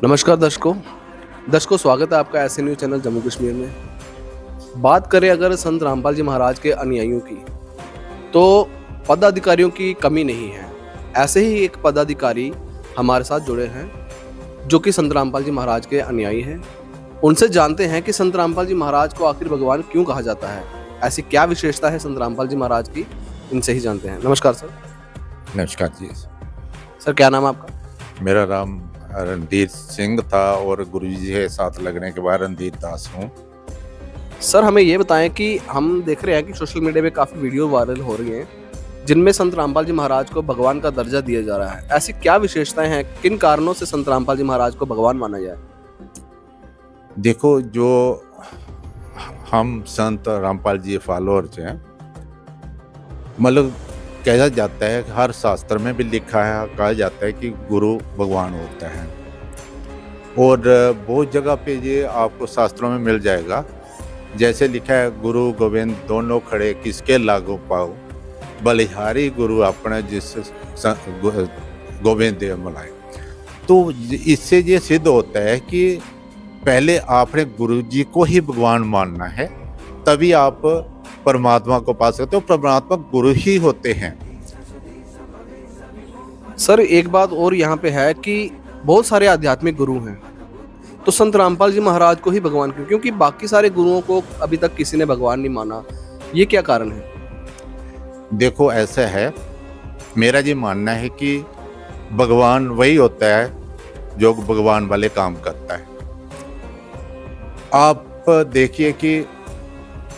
नमस्कार दर्शकों स्वागत है आपका ऐसे न्यूज़ चैनल जम्मू कश्मीर में। बात करें अगर संत रामपाल जी महाराज के अनुयायियों की, तो पदाधिकारियों की कमी नहीं है। ऐसे ही एक पदाधिकारी हमारे साथ जुड़े हैं जो कि संत रामपाल जी महाराज के अनुयायी हैं। उनसे जानते हैं कि संत रामपाल जी महाराज को आखिर भगवान क्यों कहा जाता है, ऐसी क्या विशेषता है संत रामपाल जी महाराज की, इनसे ही जानते हैं। नमस्कार सर। नमस्कार जी। सर क्या नाम है आपका? मेरा नाम रणधीर सिंह था और गुरुजी के साथ लगने के बाद रणधीर दास हूँ। सर हमें ये बताएं कि हम देख रहे हैं कि सोशल मीडिया पे काफ़ी वीडियो वायरल हो रही हैं जिनमें संत रामपाल जी महाराज को भगवान का दर्जा दिया जा रहा है। ऐसी क्या विशेषताएं हैं, किन कारणों से संत रामपाल जी महाराज को भगवान माना जाए? देखो, जो हम संत रामपाल जी फॉलोअर्स हैं, मतलब कहा जाता है, हर शास्त्र में भी लिखा है, कहा जाता है कि गुरु भगवान होता है। और बहुत जगह पे ये आपको शास्त्रों में मिल जाएगा। जैसे लिखा है, गुरु गोविंद दोनों खड़े किसके लागू पाओ, बलिहारी गुरु अपने जिस गोविंद देव मलाए। तो इससे ये सिद्ध होता है कि पहले आपने गुरु जी को ही भगवान मानना है, तभी आप परमात्मा को पा सकते हो। परमात्मा गुरु ही होते हैं। सर एक बात और यहाँ पे है कि बहुत सारे आध्यात्मिक गुरु हैं, तो संत रामपाल जी महाराज को ही भगवान क्यों? क्योंकि बाकी सारे गुरुओं को अभी तक किसी ने भगवान नहीं माना, ये क्या कारण है? देखो, ऐसा है, मेरा ये मानना है कि भगवान वही होता है जो भगवान वाले काम करता है। आप देखिए कि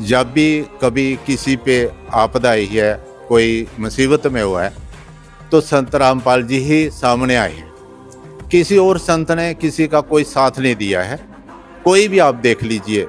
जब भी कभी किसी पे आपदा आई है, कोई मुसीबत में हुआ है, तो संत रामपाल जी ही सामने आए हैं। किसी और संत ने किसी का कोई साथ नहीं दिया है। कोई भी आप देख लीजिए,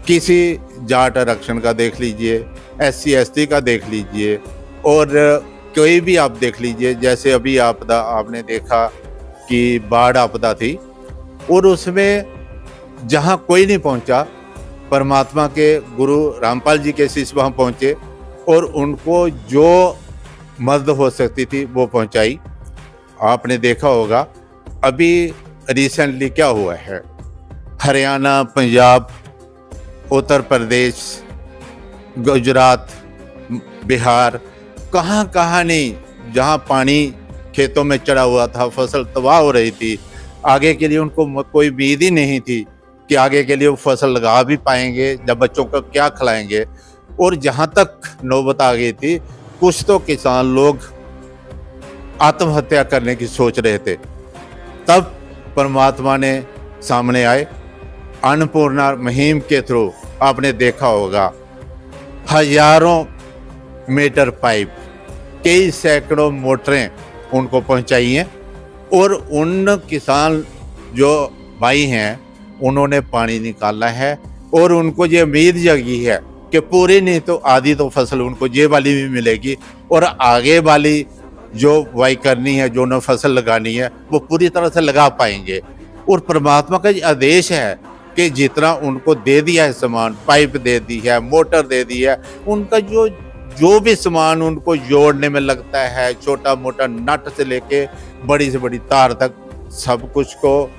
किसी जाट आरक्षण का देख लीजिए, SC ST का देख लीजिए, और कोई भी आप देख लीजिए। जैसे अभी आपदा आपने देखा कि बाढ़ आपदा थी, और उसमें जहाँ कोई नहीं पहुँचा, परमात्मा के गुरु रामपाल जी के शिष्य वहाँ पहुँचे और उनको जो मदद हो सकती थी वो पहुँचाई। आपने देखा होगा अभी रिसेंटली क्या हुआ है, हरियाणा, पंजाब, उत्तर प्रदेश, गुजरात, बिहार, कहाँ कहाँ नहीं, जहाँ पानी खेतों में चढ़ा हुआ था, फसल तबाह हो रही थी। आगे के लिए उनको कोई उम्मीद ही नहीं थी कि आगे के लिए वो फसल लगा भी पाएंगे, जब बच्चों को क्या खिलाएंगे। और जहाँ तक नौबत आ गई थी, कुछ तो किसान लोग आत्महत्या करने की सोच रहे थे। तब परमात्मा ने सामने आए। अन्नपूर्णा मुहिम के थ्रू आपने देखा होगा, हजारों मीटर पाइप, कई सैकड़ों मोटरें उनको पहुंचाई हैं। और उन किसान जो भाई हैं, उन्होंने पानी निकाला है और उनको ये उम्मीद जगी है कि पूरी नहीं तो आधी तो फसल उनको ये वाली भी मिलेगी, और आगे वाली जो बुआई करनी है, जो न फसल लगानी है, वो पूरी तरह से लगा पाएंगे। और परमात्मा का ये आदेश है कि जितना उनको दे दिया है सामान, पाइप दे दी है, मोटर दे दी है, उनका जो भी सामान उनको जोड़ने में लगता है, छोटा मोटा नट से लेके बड़ी से बड़ी तार तक, सब कुछ को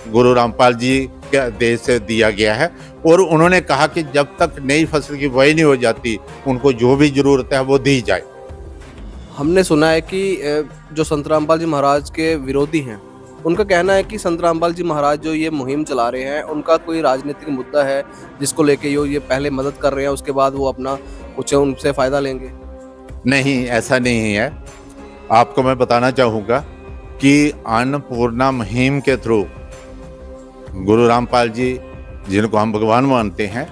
गुरु रामपाल जी के आदेश से दिया गया है। और उन्होंने कहा कि जब तक नई फसल की बुआई नहीं हो जाती, उनको जो भी जरूरत है वो दी जाए। हमने सुना है कि जो संत रामपाल जी महाराज के विरोधी हैं, उनका कहना है कि संत रामपाल जी महाराज जो ये मुहिम चला रहे हैं, उनका कोई राजनीतिक मुद्दा है जिसको लेके ये पहले मदद कर रहे हैं, उसके बाद वो अपना कुछ उनसे फ़ायदा लेंगे। नहीं, ऐसा नहीं है। आपको मैं बताना चाहूँगा कि अन्नपूर्णा मुहिम के थ्रू गुरु रामपाल जी, जिनको हम भगवान मानते हैं,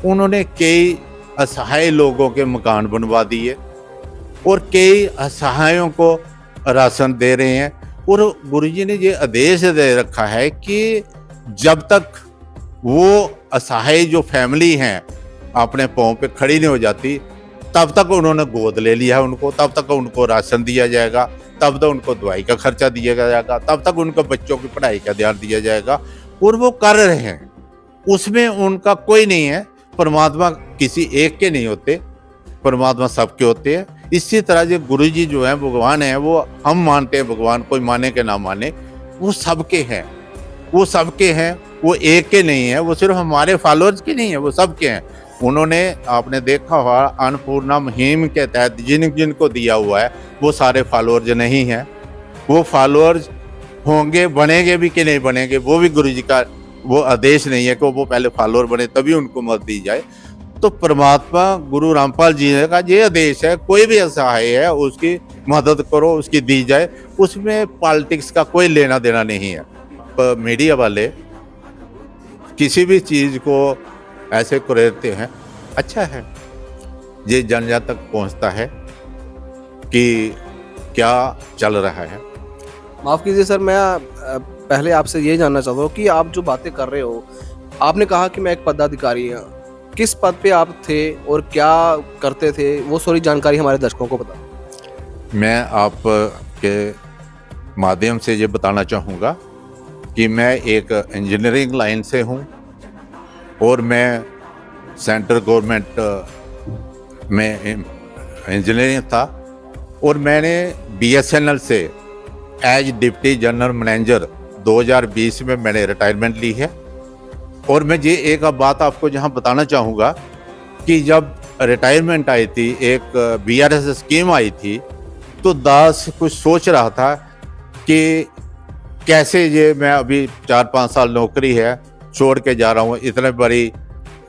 उन्होंने कई असहाय लोगों के मकान बनवा दिए और कई असहायों को राशन दे रहे हैं। और गुरुजी ने ये आदेश दे रखा है कि जब तक वो असहाय जो फैमिली हैं अपने पाँव पे खड़ी नहीं हो जाती, तब तक उन्होंने गोद ले लिया है उनको, तब तक उनको राशन दिया जाएगा, तब तक उनको दवाई का खर्चा दिया जाएगा, तब तक उनको बच्चों की पढ़ाई का ध्यान दिया जाएगा। और वो कर रहे हैं, उसमें उनका कोई नहीं है। परमात्मा किसी एक के नहीं होते, परमात्मा सबके होते हैं। इसी तरह जो गुरु जी जो हैं भगवान हैं, वो हम मानते हैं भगवान, कोई माने के ना माने, वो सबके हैं, वो सबके हैं, वो एक के नहीं है, वो सिर्फ हमारे फॉलोअर्स के नहीं है, वो सबके हैं। उन्होंने, आपने देखा होगा, अन्नपूर्णा मुहिम के तहत जिनको दिया हुआ है वो सारे फॉलोअर्स नहीं हैं। वो फॉलोअर्स होंगे, बनेंगे भी कि नहीं बनेंगे, वो भी गुरु जी का वो आदेश नहीं है कि वो पहले फॉलोअर बने तभी उनको मत दी जाए। तो परमात्मा गुरु रामपाल जी का ये आदेश है, कोई भी असहाय है उसकी मदद करो, उसकी दी जाए, उसमें पॉलिटिक्स का कोई लेना देना नहीं है। मीडिया वाले किसी भी चीज़ को ऐसे कुरेदते हैं, अच्छा है ये जन जन तक पहुंचता है कि क्या चल रहा है। माफ़ कीजिए सर, मैं पहले आपसे ये जानना चाहता हूँ कि आप जो बातें कर रहे हो, आपने कहा कि मैं एक पदाधिकारी हूँ, किस पद पे आप थे और क्या करते थे, वो सारी जानकारी हमारे दर्शकों को बताओ। मैं आपके माध्यम से ये बताना चाहूँगा कि मैं एक इंजीनियरिंग लाइन से हूँ और मैं सेंट्रल गवर्नमेंट में इंजीनियरिंग था और मैंने बीएसएनएल से एज डिप्टी जनरल मैनेजर 2020 में मैंने रिटायरमेंट ली है। और मैं ये एक अब बात आपको जहाँ बताना चाहूँगा कि जब रिटायरमेंट आई थी, एक बीआरएस स्कीम आई थी, तो दास कुछ सोच रहा था कि कैसे ये मैं अभी 4-5 साल नौकरी है छोड़ के जा रहा हूँ, इतने बड़ी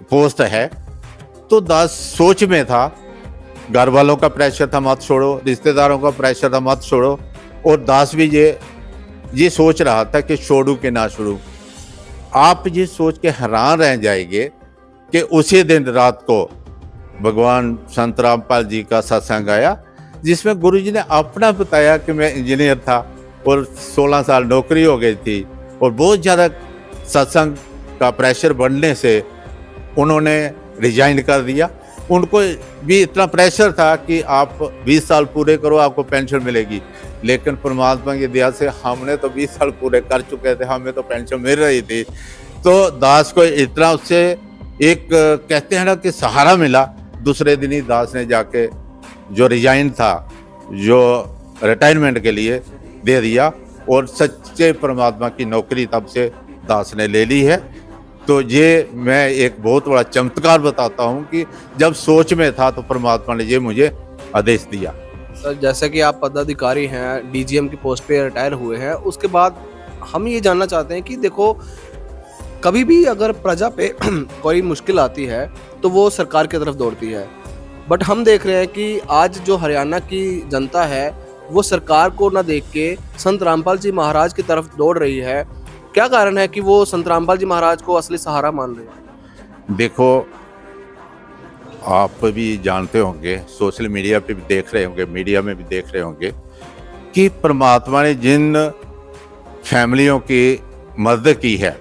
पोस्ट है। तो दास सोच में था, घर वालों का प्रेशर था मत छोड़ो, रिश्तेदारों का प्रेशर था मत छोड़ो, और दास भी ये सोच रहा था कि छोड़ूं कि ना छोड़ूं। आप ये सोच के हैरान रह जाएंगे कि उसी दिन रात को भगवान संत रामपाल जी का सत्संग आया, जिसमें गुरु जी ने अपना बताया कि मैं इंजीनियर था और 16 साल नौकरी हो गई थी और बहुत ज़्यादा सत्संग का प्रेशर बढ़ने से उन्होंने रिजाइन कर दिया। उनको भी इतना प्रेशर था कि आप 20 साल पूरे करो आपको पेंशन मिलेगी, लेकिन परमात्मा की दया से हमने तो 20 साल पूरे कर चुके थे, हमें तो पेंशन मिल रही थी। तो दास को इतना उससे एक कहते हैं ना कि सहारा मिला। दूसरे दिन ही दास ने जाके जो रिजाइन था, जो रिटायरमेंट के लिए दे दिया और सच्चे परमात्मा की नौकरी तब से दास ने ले ली है। तो ये मैं एक बहुत बड़ा चमत्कार बताता हूँ कि जब सोच में था तो परमात्मा ने ये मुझे आदेश दिया। सर, जैसे कि आप पदाधिकारी हैं, डीजीएम की पोस्ट पे रिटायर हुए हैं, उसके बाद हम ये जानना चाहते हैं कि देखो, कभी भी अगर प्रजा पे कोई मुश्किल आती है तो वो सरकार की तरफ दौड़ती है, बट हम देख रहे हैं कि आज जो हरियाणा की जनता है वो सरकार को ना देख के संत रामपाल जी महाराज की तरफ दौड़ रही है। क्या कारण है कि वो संत रामपाल जी महाराज को असली सहारा मान रहे हैं? देखो, आप भी जानते होंगे, सोशल मीडिया पे भी देख रहे होंगे, मीडिया में भी देख रहे होंगे कि परमात्मा ने जिन फैमिलियों की मदद की है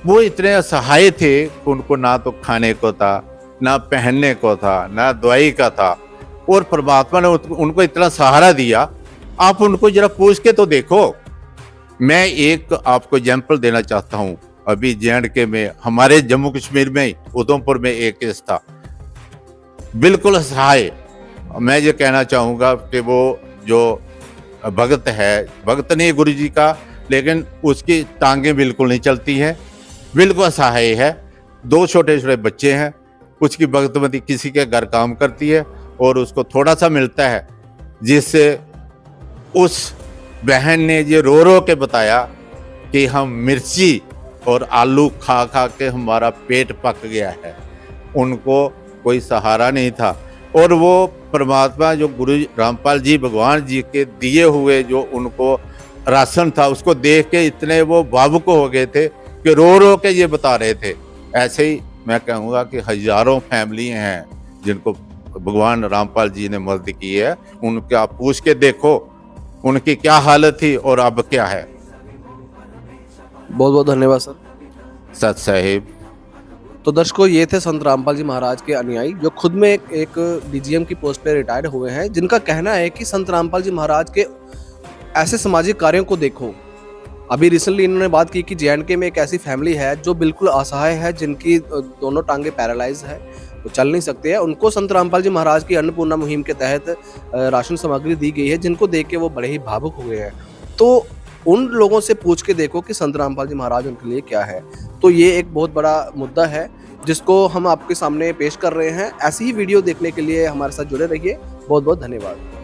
वो इतने असहाय थे कि उनको ना तो खाने को था, ना पहनने को था, ना दवाई का था, और परमात्मा ने उनको इतना सहारा दिया। आप उनको जरा पूछ के तो देखो। मैं एक आपको एग्जाम्पल देना चाहता हूँ। अभी जे.एंड.के में, हमारे जम्मू कश्मीर में, उधमपुर में एक केस था, बिल्कुल असहाय। मैं ये कहना चाहूँगा कि वो जो भगत है, भगत नहीं गुरु जी का, लेकिन उसकी टांगें बिल्कुल नहीं चलती हैं, बिल्कुल असहाय है। 2 छोटे छोटे बच्चे हैं, उसकी भगतमती किसी के घर काम करती है और उसको थोड़ा सा मिलता है, जिससे उस बहन ने ये रो रो के बताया कि हम मिर्ची और आलू खा खा के हमारा पेट पक गया है। उनको कोई सहारा नहीं था और वो परमात्मा जो गुरु रामपाल जी भगवान जी के दिए हुए जो उनको राशन था उसको देख के इतने वो भावुक हो गए थे कि रो रो के ये बता रहे थे। ऐसे ही मैं कहूँगा कि हजारों फैमिली हैं जिनको भगवान रामपाल जी ने मदद की है। उनके आप पूछ के देखो उनकी क्या हालत थी और अब क्या है। बहुत बहुत धन्यवाद सर। सत साहिब। तो दर्शकों, ये थे संत रामपाल जी महाराज के अनुयायी जो खुद में एक डीजीएम की पोस्ट पे रिटायर हुए हैं, जिनका कहना है कि संत रामपाल जी महाराज के ऐसे सामाजिक कार्यों को देखो। अभी रिसेंटली इन्होंने बात की कि जे.एंड.के में एक ऐसी फैमिली है जो बिल्कुल असहाय है, जिनकी दोनों टांगे पैरालाइज है, तो चल नहीं सकते हैं। उनको संत रामपाल जी महाराज की अन्नपूर्णा मुहिम के तहत राशन सामग्री दी गई है, जिनको देख के वो बड़े ही भावुक हुए हैं। तो उन लोगों से पूछ के देखो कि संत रामपाल जी महाराज उनके लिए क्या है। तो ये एक बहुत बड़ा मुद्दा है जिसको हम आपके सामने पेश कर रहे हैं। ऐसी ही वीडियो देखने के लिए हमारे साथ जुड़े रहिए। बहुत बहुत धन्यवाद।